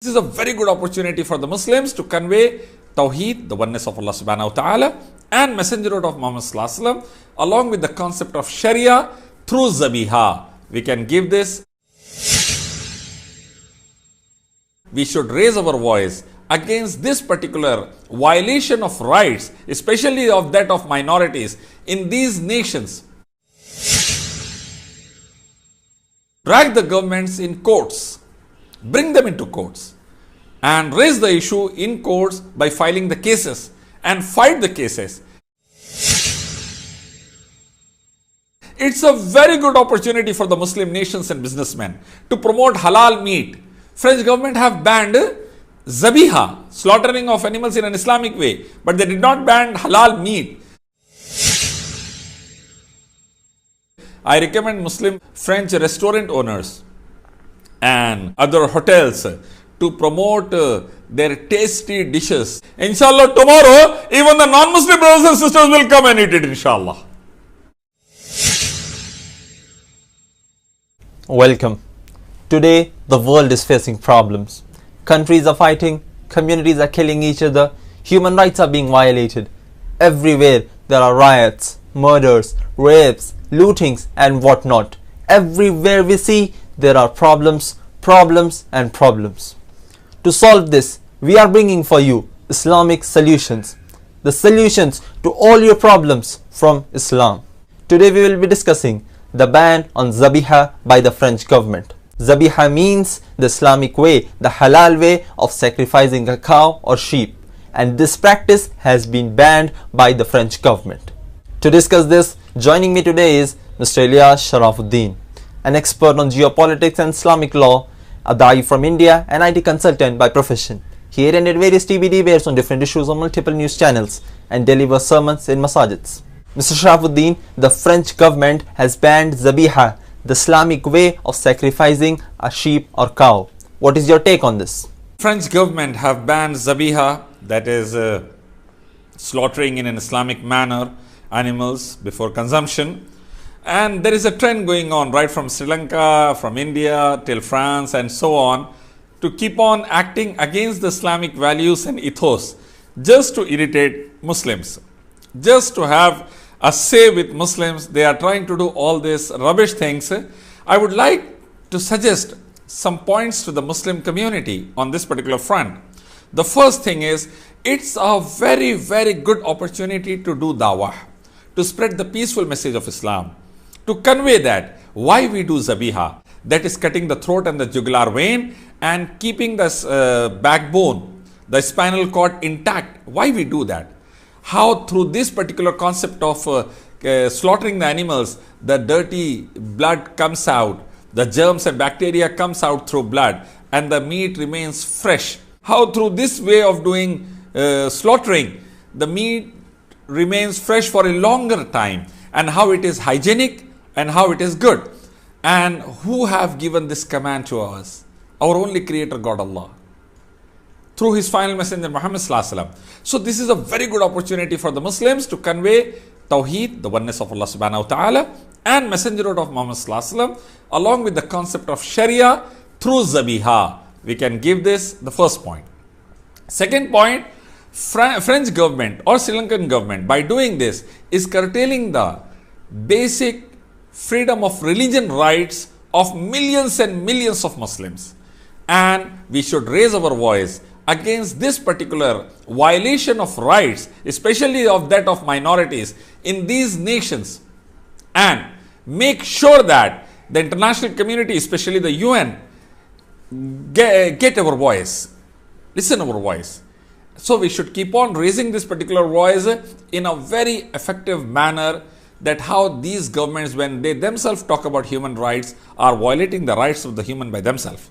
This is a very good opportunity for the Muslims to convey Tawheed, the oneness of Allah subhanahu wa ta'ala, and messengerhood of Muhammad sallallahu alaihi wasallam, along with the concept of Sharia through Zabiha. We can give this. We should raise our voice against this particular violation of rights, especially of that of minorities in these nations. Drag the governments in courts, bring them into courts, and raise the issue in courts by filing the cases and fight the cases. It's a very good opportunity for the Muslim nations and businessmen to promote halal meat. French government have banned zabiha, slaughtering of animals in an Islamic way, but they did not ban halal meat. I recommend Muslim French restaurant owners and other hotels to promote their tasty dishes. Inshallah, tomorrow even the non-Muslim brothers and sisters will come and eat it, inshallah. Welcome. Today, the world is facing problems. Countries are fighting, communities are killing each other, human rights are being violated. Everywhere there are riots, murders, rapes, lootings and whatnot. Everywhere we see there are problems and problems. To solve this, we are bringing for you Islamic solutions. The solutions to all your problems from Islam. Today we will be discussing the ban on Zabiha by the French government. Zabiha means the Islamic way, the halal way of sacrificing a cow or sheep, and this practice has been banned by the French government. To discuss this, joining me today is Mr. Ilyas Sharafuddin, an expert on geopolitics and Islamic law, a da'i from India, an IT consultant by profession. He attended various TV debates on different issues on multiple news channels and delivers sermons in masajids. Mr. Sharafuddin, the French government has banned Zabiha, the Islamic way of sacrificing a sheep or cow. What is your take on this? French government have banned Zabiha, that is slaughtering in an Islamic manner animals before consumption. And there is a trend going on right from Sri Lanka, from India till France and so on, to keep on acting against the Islamic values and ethos just to irritate Muslims, just to have a say with Muslims. They are trying to do all these rubbish things. I would like to suggest some points to the Muslim community on this particular front. The first thing is, it's a very, very good opportunity to do dawah, to spread the peaceful message of Islam, to convey that why we do Zabiha, that is cutting the throat and the jugular vein and keeping the backbone, the spinal cord intact. Why we do that? How through this particular concept of slaughtering the animals, the dirty blood comes out, the germs and bacteria comes out through blood and the meat remains fresh. How through this way of doing slaughtering, the meat remains fresh for a longer time, and how it is hygienic and how it is good. And who have given this command to us? Our only creator God Allah, through his final messenger Muhammad sallallahu alaihi wasallam. So this is a very good opportunity for the Muslims to convey Tawheed, the oneness of Allah subhanahu wa ta'ala, and messengerhood of Muhammad sallallahu alaihi wasallam, along with the concept of Sharia through Zabiha. We can give this the first point. Second point, French government or Sri Lankan government, by doing this, is curtailing the basic freedom of religion rights of millions and millions of Muslims. And we should raise our voice against this particular violation of rights, especially of that of minorities in these nations, and make sure that the international community, especially the UN, get our voice, listen our voice. So we should keep on raising this particular voice in a very effective manner, that how these governments, when they themselves talk about human rights, are violating the rights of the human by themselves.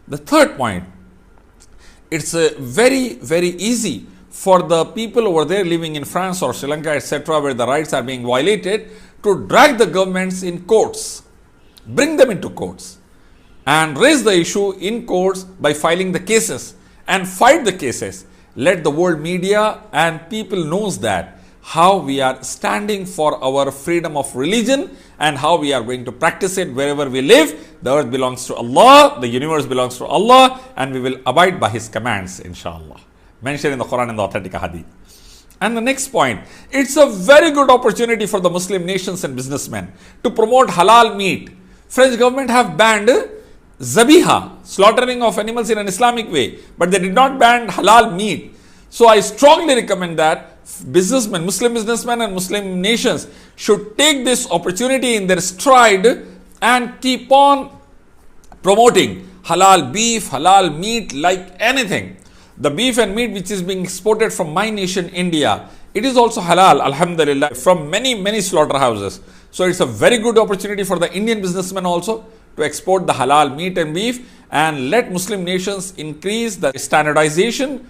The third point, it's very, very easy for the people over there living in France or Sri Lanka, etc., where the rights are being violated, to drag the governments in courts, bring them into courts, and raise the issue in courts by filing the cases and fight the cases. Let the world media and people knows that how we are standing for our freedom of religion and how we are going to practice it wherever we live. The earth belongs to Allah, the universe belongs to Allah, and we will abide by His commands, inshallah. Mentioned in the Quran and the authentic Hadith. And the next point, it's a very good opportunity for the Muslim nations and businessmen to promote halal meat. French government have banned zabiha, slaughtering of animals in an Islamic way, but they did not ban halal meat. So I strongly recommend that businessmen, Muslim businessmen and Muslim nations should take this opportunity in their stride and keep on promoting halal beef, halal meat like anything. The beef and meat which is being exported from my nation, India, it is also halal, alhamdulillah, from many slaughterhouses. So it's a very good opportunity for the Indian businessmen also to export the halal meat and beef, and let Muslim nations increase the standardization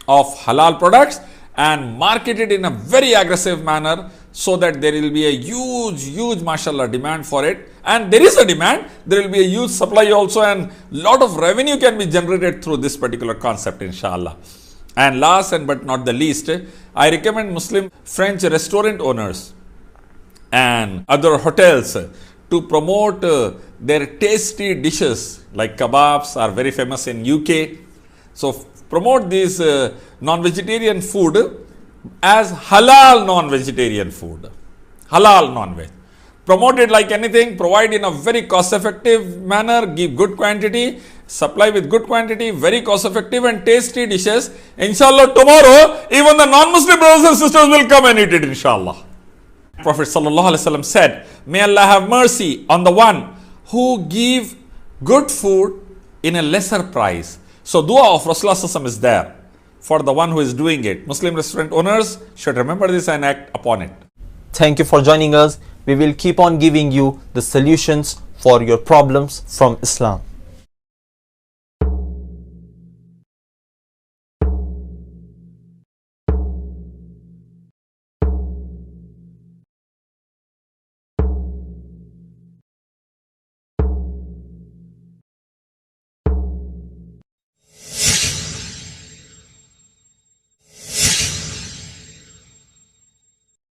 of halal products and market it in a very aggressive manner, so that there will be a huge mashallah demand for it. And there is a demand, there will be a huge supply also, and lot of revenue can be generated through this particular concept, inshallah. And last and but not the least, I recommend Muslim French restaurant owners and other hotels to promote their tasty dishes, like kebabs are very famous in UK. So promote these non-vegetarian food as halal non-vegetarian food, halal non-veg. Promote it like anything, provide in a very cost-effective manner, give good quantity, supply with good quantity, very cost-effective and tasty dishes. Inshallah, tomorrow, even the non-Muslim brothers and sisters will come and eat it, inshallah. Prophet sallallahu alaihi wasallam said, may Allah have mercy on the one who give good food in a lesser price. So dua of Rasulullah sallallahu alaihi wasallam is there for the one who is doing it. Muslim restaurant owners should remember this and act upon it. Thank you for joining us. We will keep on giving you the solutions for your problems from Islam.